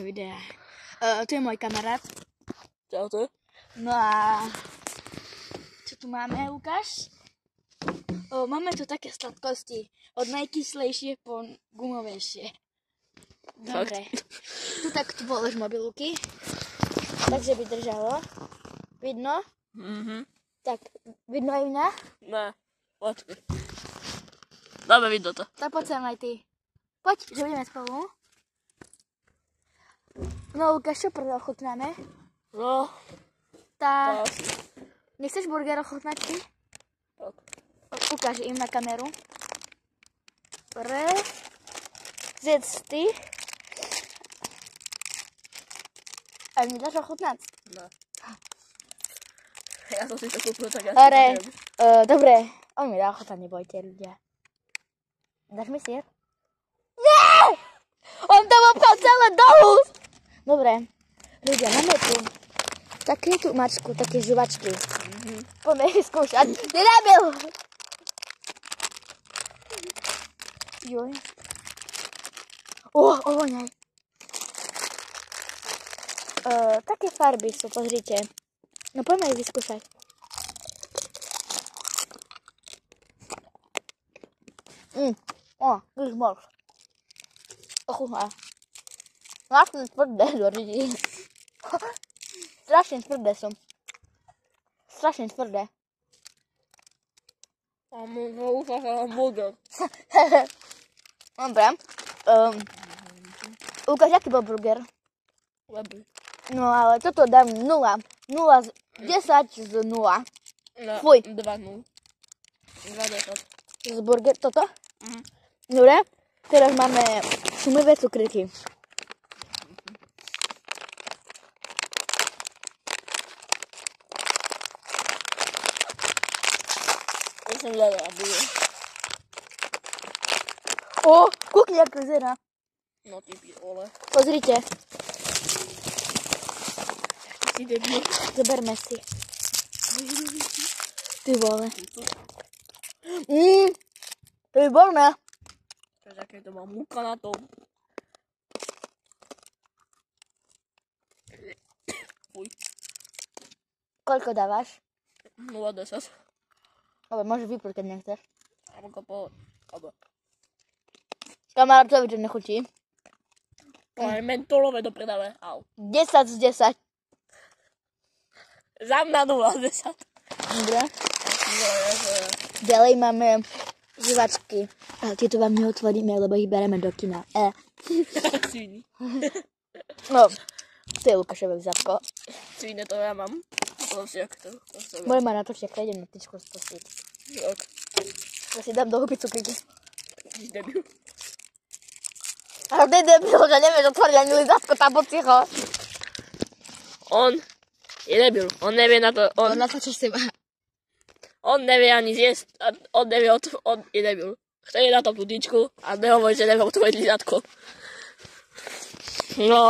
videa. To je môj kamarát. Čau to. No a čo tu máme, Lukáš? Máme tu také sladkosti. Od najkyslejšie po gumovejšie. Dobre. Tu tak tu polož mobil, Luky. Takže by držalo. Vidno? Mhm. Tak, vidno aj mňa? Ne, počkej. Dáme vidno to. Tak poď sem aj ty. Poď, že budeme spolu. No Lukáš, čo prvé ochutnáme? No, Tá... to Nechceš burger ochutnať ty? tak. Ukáž im na kameru. Dobre. Zjedz ty. A mi dáš ochutnať? Ne. Ja som si to kúpil, tak ja Dobre. si to neviem. Dobre. On mi dá ochutnať, nebojte ľudia. Dáš mi sier? Nie! On tam obchal celé do úst! Dobre. Ľudia, máme tu také tu mačku, také žuvačky. Poďme ich skúšať. Nenabil! Joj. Ovoňaj. Také farby sú, pozrite. No poďme ich vyskúšať. Už moc. Ochutná. Vlastne tvrdé do ľudí. Strašne tvrdé som. Strašne tvrdé. A môžu sa hamburger. Dobre. Ukáž, aký bol burger? Lebo. No ale toto dám 0. 0 z 10 z 0. No, Fuj. 2-0. 2-10. Z burger, toto? Mhm. Dobre. Teraz máme šumivé cukriky. Ja som hľadala, bude. Kúkni, ako vyzerá. No ty vole. Pozrite. Si debil. Zoberme si. Ty vole. To je výborné. Takže aké to má múka na tom. Fuj. Koľko dávaš? 0-10. Ale môžeš vypúť, keď nechceš. Abo. Kamarátovi to nechutí. Ale mentolové do predáme. Au. 10 z 10. Za mňa 0-10. Dobre. Ďalej máme žuvačky. Ale tieto vám neotvoríme, lebo ich bereme do kina. Sviny. No, to je Lukášové vzadko. Svine to ja mám. To však to. Moje má na to však, idem na tyčku spustiť. Ok. Ja si dám do huby cukriky. Ty si debil. Ale ty debil, že nevieš otvoriť ani lizátko, tam pocicho. On je debil. On nevie na to. On natáčaš seba. On nevie ani zjesť. On nevie, on je debil. Chce je na tom tú tyčku a nehovorí, že nevie otvoriť lizátko. No.